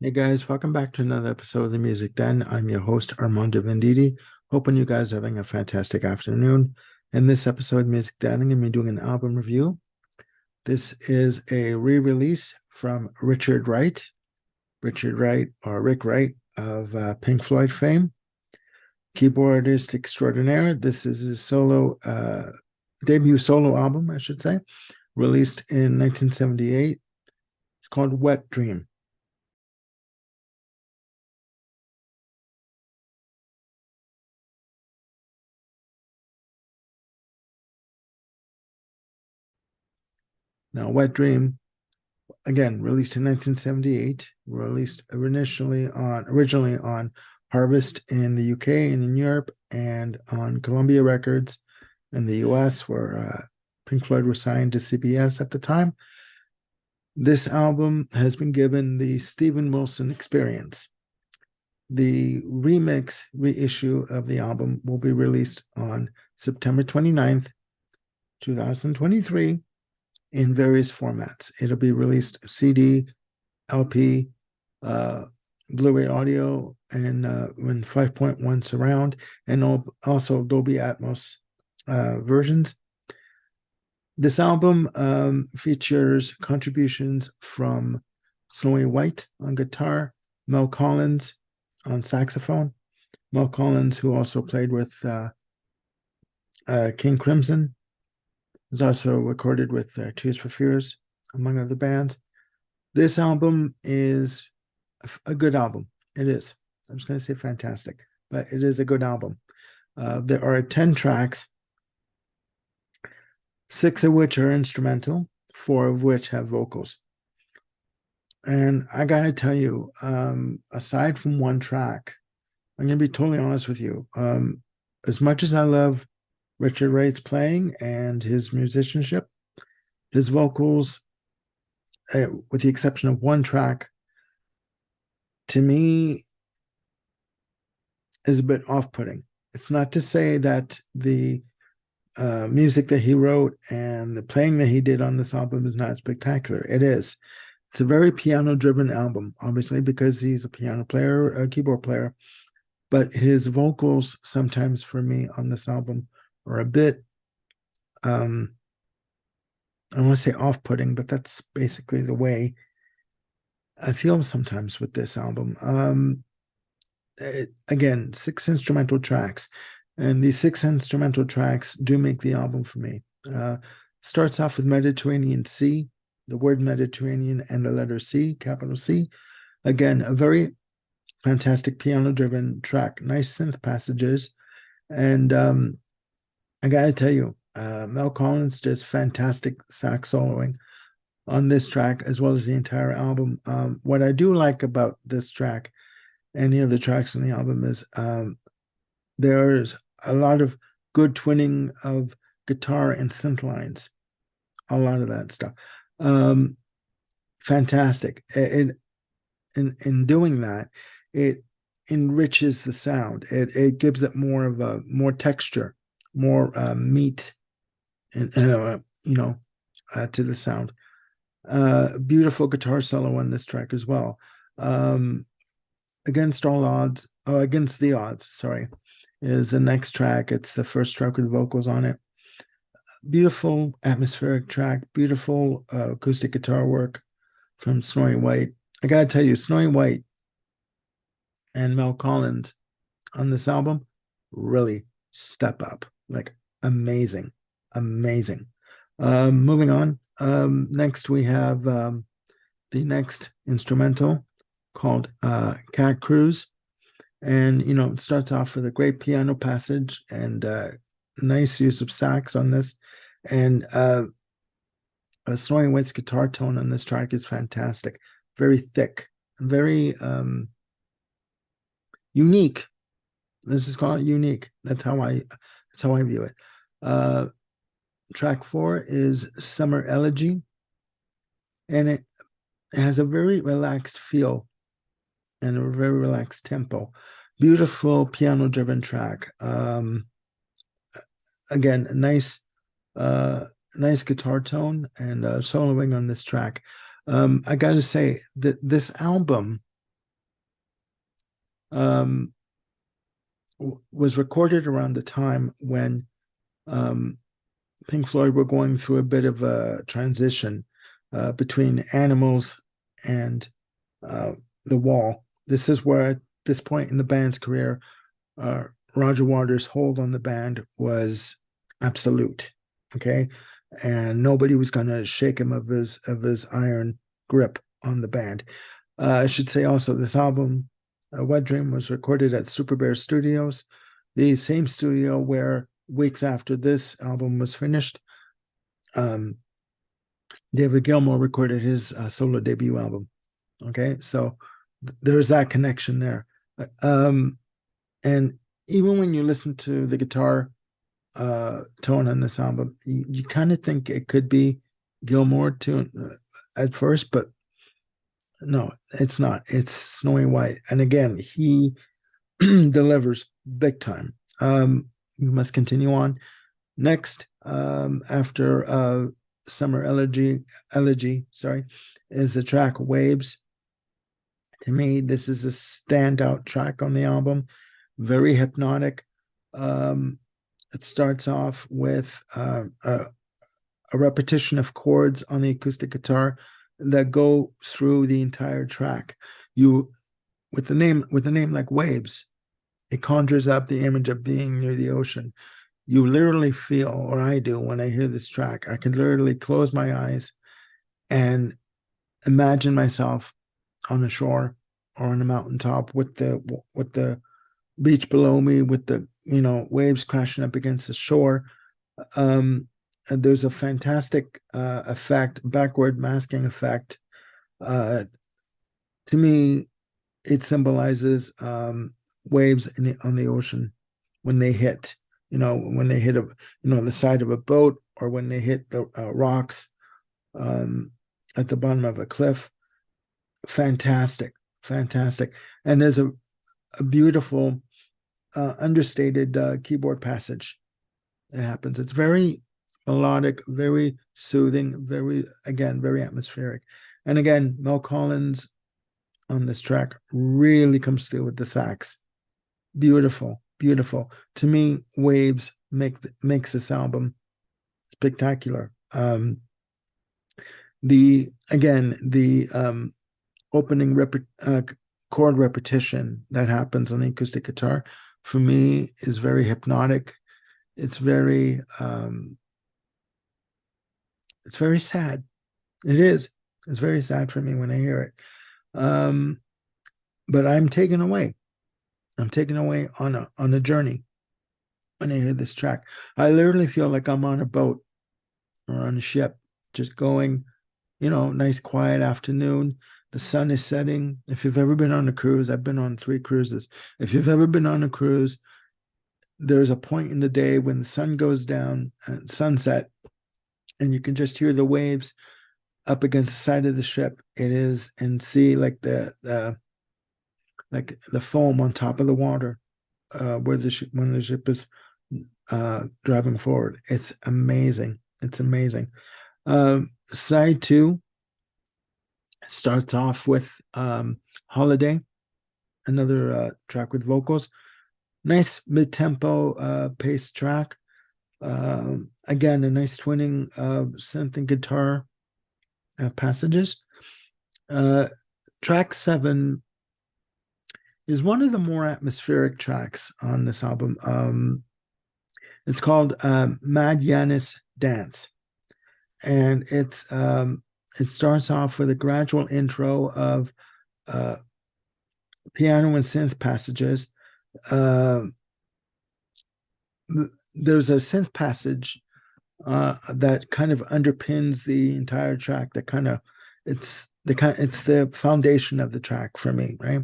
Hey guys, welcome back to another episode of the Music Den. I'm your host, Armando Venditti. Hoping you guys are having a fantastic afternoon. In this episode of Music Den, I'm going to be doing an album review. This is a re-release from Richard Wright, or Rick Wright of Pink Floyd fame, keyboardist extraordinaire. This is his debut solo album, I should say, released in 1978. It's called Wet Dream. Now, Wet Dream, again, released in 1978, released originally on Harvest in the UK and in Europe, and on Columbia Records in the US, where Pink Floyd was signed to CBS at the time. This album has been given the Steven Wilson experience. The reissue of the album will be released on September 29th, 2023, in various formats. It'll be released CD, LP, Blu-ray audio, and 5.1 surround, and also Dolby Atmos versions. This album features contributions from Snowy White on guitar, Mel Collins on saxophone. Mel Collins, who also played with King Crimson, is also recorded with Tears for Fears, among other bands. This album is a good album. It is. I was going to say fantastic, but it is a good album. There are 10 tracks, 6 of which are instrumental, 4 of which have vocals. And I got to tell you, aside from one track, I'm going to be totally honest with you. As much as I love Richard Wright's playing and his musicianship, his vocals, with the exception of one track, to me is a bit off-putting. It's not to say that the music that he wrote and the playing that he did on this album is not spectacular. It is. It's a very piano-driven album, obviously, because he's a piano player, a keyboard player. But his vocals sometimes for me on this album are a bit, I don't want to say off-putting, but that's basically the way I feel sometimes with this album. Again, 6 instrumental tracks, and these 6 instrumental tracks do make the album for me. Starts off with Mediterranean Sea, the word Mediterranean and the letter C, capital C. Again, a very fantastic piano-driven track, nice synth passages, and I gotta tell you, Mel Collins does fantastic sax soloing on this track as well as the entire album. What I do like about this track and the other tracks on the album is there's a lot of good twinning of guitar and synth lines, a lot of that stuff. Fantastic. In doing that, it enriches the sound. It gives it more texture, more meat, and to the sound. Beautiful guitar solo on this track as well. Against the odds, sorry, is the next track. It's the first track with vocals on it. Beautiful atmospheric track, beautiful acoustic guitar work from Snowy White. I gotta tell you, Snowy White and Mel Collins on this album really step up. Like, amazing. Moving on. Next we have the next instrumental called Cat Cruise. And, it starts off with a great piano passage and nice use of sax on this. And Snowy White's guitar tone on this track is fantastic. Very thick, very unique. Let's just call it unique. That's how I view it. Track 4 is Summer Elegy, and it has a very relaxed feel and a very relaxed tempo. Beautiful piano-driven track. Again, nice guitar tone and soloing on this track. I got to say that this album um, was recorded around the time when um, Pink Floyd were going through a bit of a transition between Animals and uh, The Wall. This is where, at this point in the band's career, uh, Roger Waters' hold on the band was absolute. Okay, and nobody was going to shake him of his iron grip on the band. I should say also this album, Wet Dream, was recorded at Super Bear Studios, the same studio where weeks after this album was finished, um, David Gilmour recorded his solo debut album. Okay, so there's that connection there. Um, and even when you listen to the guitar tone on this album, you kind of think it could be Gilmour tune at first, but no, it's not. It's Snowy White, and again, he delivers big time. We must continue on. Next, after Summer Elegy, sorry, is the track Waves. To me, this is a standout track on the album. Very hypnotic. It starts off with a repetition of chords on the acoustic guitar that go through the entire track. You, with the name like Waves, it conjures up the image of being near the ocean. You literally feel, or I do, when I hear this track, I can literally close my eyes and imagine myself on a shore or on a mountaintop with the beach below me, with the waves crashing up against the shore. And there's a fantastic effect, backward masking effect. To me, it symbolizes waves on the ocean when they hit, when they hit the side of a boat, or when they hit the rocks at the bottom of a cliff. Fantastic, fantastic. And there's a beautiful understated keyboard passage that happens. It's very melodic, very soothing, very atmospheric. And again, Mel Collins on this track really comes through with the sax. Beautiful, beautiful. To me, Waves makes this album spectacular. The opening chord repetition that happens on the acoustic guitar, for me, is very hypnotic. It's very sad. It is. It's very sad for me when I hear it. But I'm taken away. I'm taken away on a journey when I hear this track. I literally feel like I'm on a boat or on a ship, just going, nice quiet afternoon. The sun is setting. If you've ever been on a cruise, I've been on 3 cruises. If you've ever been on a cruise, there's a point in the day when the sun goes down at sunset, and you can just hear the waves up against the side of the ship. It is, and see like the foam on top of the water when the ship is driving forward. It's amazing. It's amazing. Side 2 starts off with Holiday, another track with vocals. Nice mid-tempo pace track. Again, a nice twinning synth and guitar passages. Track 7 is one of the more atmospheric tracks on this album. It's called Mad Yanis Dance. And it starts off with a gradual intro of piano and synth passages. There's a synth passage that kind of underpins the entire track. It's the foundation of the track for me, right?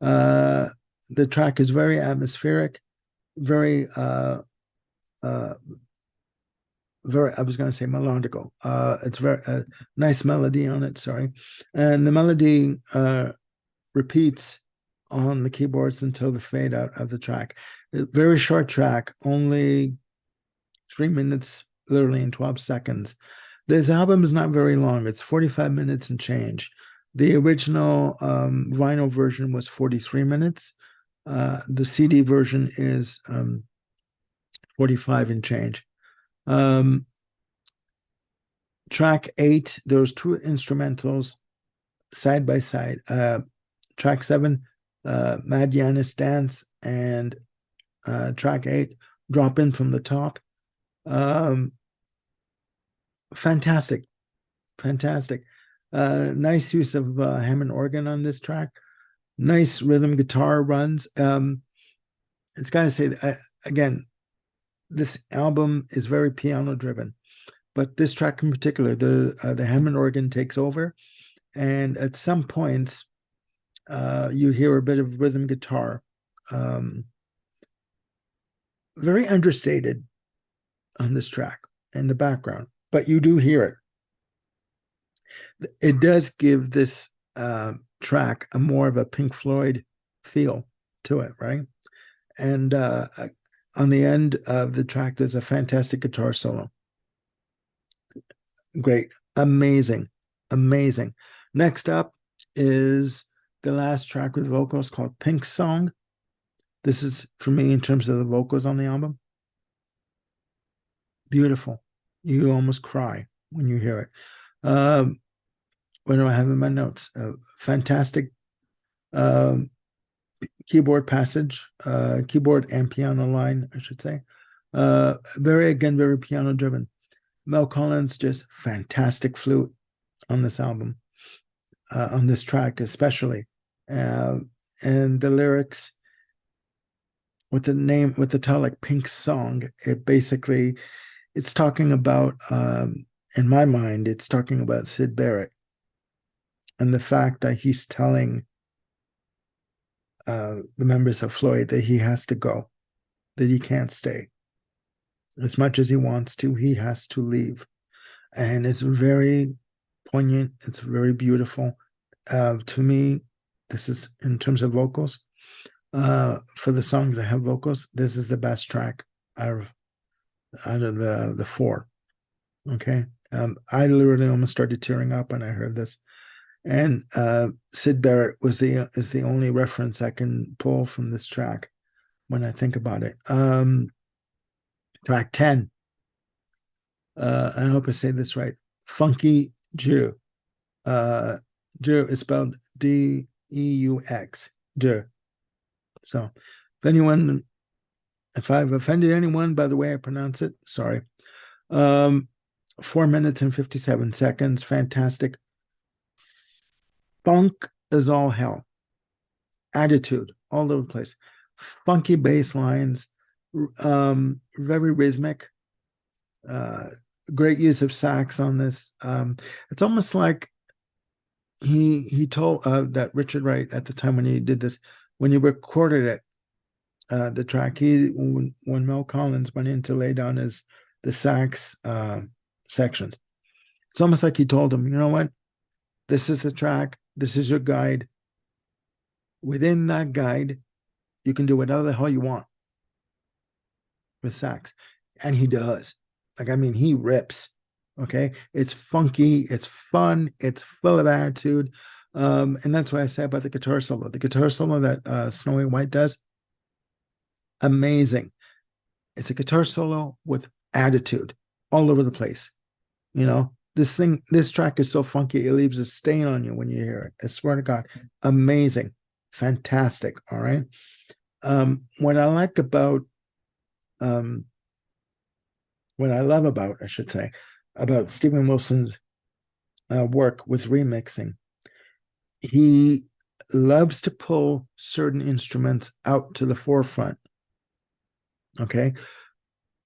The track is very atmospheric, very I was going to say melodical. It's very nice melody on it. Sorry, and the melody repeats on the keyboards until the fade out of the track. Very short track, only 3 minutes, literally in 12 seconds. This album is not very long. It's 45 minutes and change. The original vinyl version was 43 minutes. The CD version is 45 and change. Um, Track 8, there's two instrumentals side by side. Track 7, Mad Yanis Dance, and track 8, Drop In from the Top. Um, fantastic, fantastic. Nice use of Hammond organ on this track. Nice rhythm guitar runs. It's got to say, again, this album is very piano driven, but this track in particular, the Hammond organ takes over, and at some points, you hear a bit of rhythm guitar, very understated on this track in the background, but you do hear it. It does give this track a more of a Pink Floyd feel to it, right? And on the end of the track, there's a fantastic guitar solo. Great, amazing, amazing. Next up is the last track with vocals called Pink Song. This is, for me, in terms of the vocals on the album, beautiful. You almost cry when you hear it. What do I have in my notes? Fantastic keyboard passage, keyboard and piano line, I should say. Very piano driven. Mel Collins, just fantastic flute on this album, on this track especially. And the lyrics with the title like Pink Song, it's talking about, in my mind, it's talking about Syd Barrett and the fact that he's telling the members of Floyd that he has to go, that he can't stay. As much as he wants to, he has to leave. And it's very poignant. It's very beautiful. To me, this is, in terms of vocals, for the songs that have vocals, this is the best track out of the four. Okay. I literally almost started tearing up when I heard this. And Syd Barrett is the only reference I can pull from this track when I think about it. Track 10. I hope I say this right. Funky Jew. Jew is spelled D-E-U-X. Jew. So if I've offended anyone by the way I pronounce it, sorry. 4 minutes and 57 seconds. Fantastic. Funk is all hell. Attitude all over the place. Funky bass lines, very rhythmic. Great use of sax on this. It's almost like he told that Richard Wright at the time when he did this, when he recorded it, the track, when Mel Collins went in to lay down the sax sections, it's almost like he told him, you know what, this is the track, this is your guide. Within that guide, you can do whatever the hell you want with sax, and he does. Like, I mean, he rips. Okay, it's funky, it's fun, it's full of attitude, and that's what I say about the guitar solo. The guitar solo that Snowy White does, amazing. It's a guitar solo with attitude all over the place. You know, this track is so funky, it leaves a stain on you when you hear it. I swear to God, amazing, fantastic. All right. What I like about, what I love about, I should say, about Steven Wilson's work with remixing, he loves to pull certain instruments out to the forefront. Okay,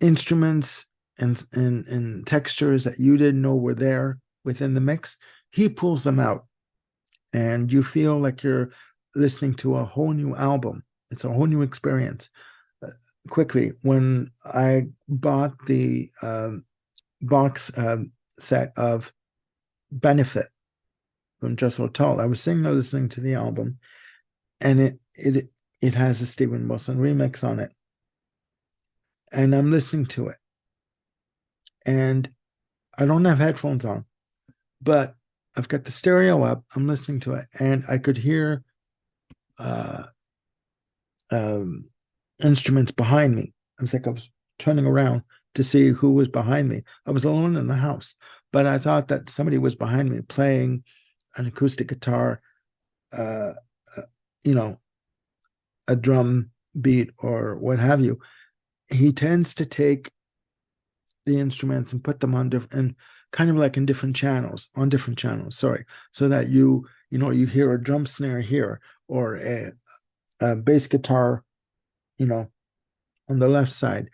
instruments and textures that you didn't know were there within the mix, he pulls them out, and you feel like you're listening to a whole new album. It's a whole new experience. Quickly, when I bought the box set of Benefit from Jethro Tull, I was sitting there listening to the album, and it has a Steven Wilson remix on it, and I'm listening to it, and I don't have headphones on, but I've got the stereo up, I'm listening to it, and I could hear um, instruments behind me. I was like, I was turning around to see who was behind me. I was alone in the house, but I thought that somebody was behind me playing an acoustic guitar, uh, uh, you know, a drum beat or what have you. He tends to take the instruments and put them on different, and kind of like in different channels, on different channels, sorry, so that you hear a drum snare here or a bass guitar, you know, on the left side.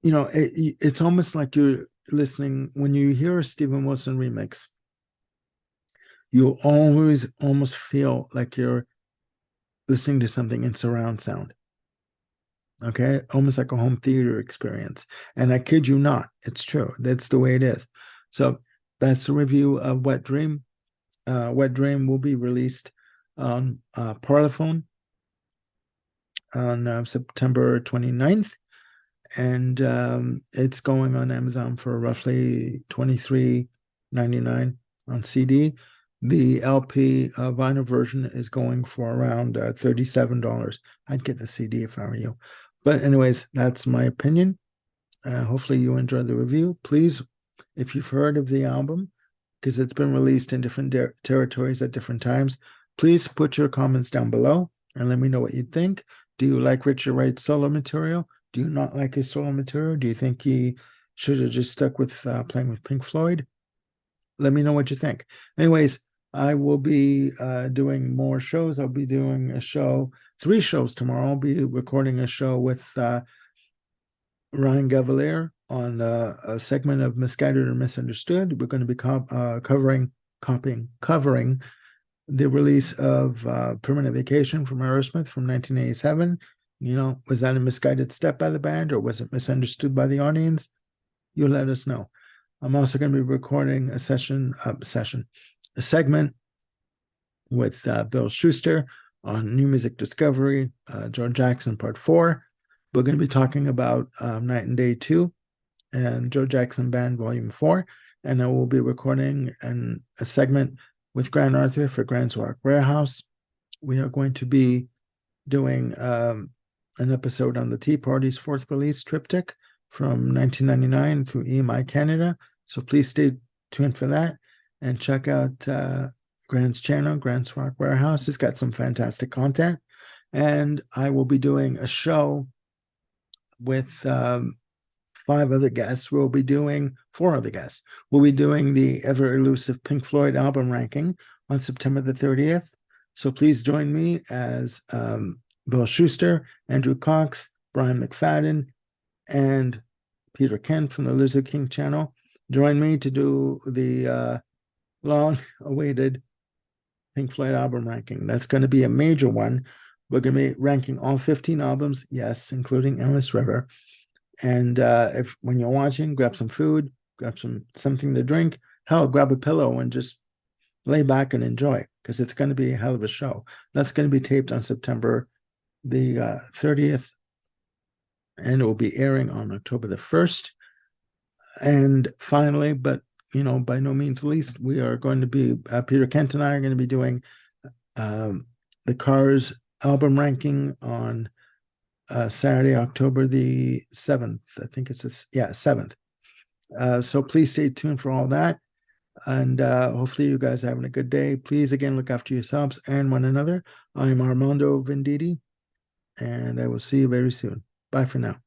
It's almost like you're listening when you hear a Steven Wilson remix. You always almost feel like you're listening to something in surround sound. Okay, almost like a home theater experience. And I kid you not, it's true. That's the way it is. So that's the review of Wet Dream. Wet Dream will be released on Parlophone on September 29th. And it's going on Amazon for roughly $23.99 on CD. The LP vinyl version is going for around $37. I'd get the CD if I were you. But anyways, that's my opinion. Hopefully you enjoyed the review. Please, if you've heard of the album, because it's been released in different territories at different times, please put your comments down below and let me know what you think. Do you like Richard Wright's solo material? Do you not like his solo material? Do you think he should have just stuck with playing with Pink Floyd? Let me know what you think. Anyways, I will be doing more shows. I'll be doing a show, 3 shows tomorrow. I'll be recording a show with Ryan Gavalier on a segment of Misguided or Misunderstood. We're going to be covering the release of Permanent Vacation from Aerosmith from 1987. Was that a misguided step by the band or was it misunderstood by the audience? You let us know. I'm also going to be recording a segment with Bill Schuster on New Music Discovery, George Jackson Part 4. We're going to be talking about Night and Day 2 and Joe Jackson Band Volume 4. And I will be recording a segment with Grant Arthur for Grant's Rock Warehouse. We are going to be doing an episode on the Tea Party's 4th release triptych from 1999 through EMI Canada. So please stay tuned for that and check out Grant's channel, Grant's Rock Warehouse. It's got some fantastic content. And I will be doing a show with 5 other guests. We'll be doing 4 other guests. We'll be doing the ever elusive Pink Floyd album ranking on September the 30th. So please join me as Bill Schuster, Andrew Cox, Brian McFadden, and Peter Kent from the Lizard King channel. Join me to do the long-awaited Pink Floyd album ranking. That's going to be a major one. We're going to be ranking all 15 albums, yes, including Endless River. And if when you're watching, grab some food, grab something to drink. Hell, grab a pillow and just lay back and enjoy, because it's going to be a hell of a show. That's going to be taped on September the 30th, and it will be airing on October the 1st. And finally, but by no means least, we are going to be Peter Kent and I are going to be doing the Cars album ranking on Saturday, October the 7th. I think it's 7th. So please stay tuned for all that. And hopefully you guys are having a good day. Please, again, look after yourselves and one another. I'm Armando Venditti, and I will see you very soon. Bye for now.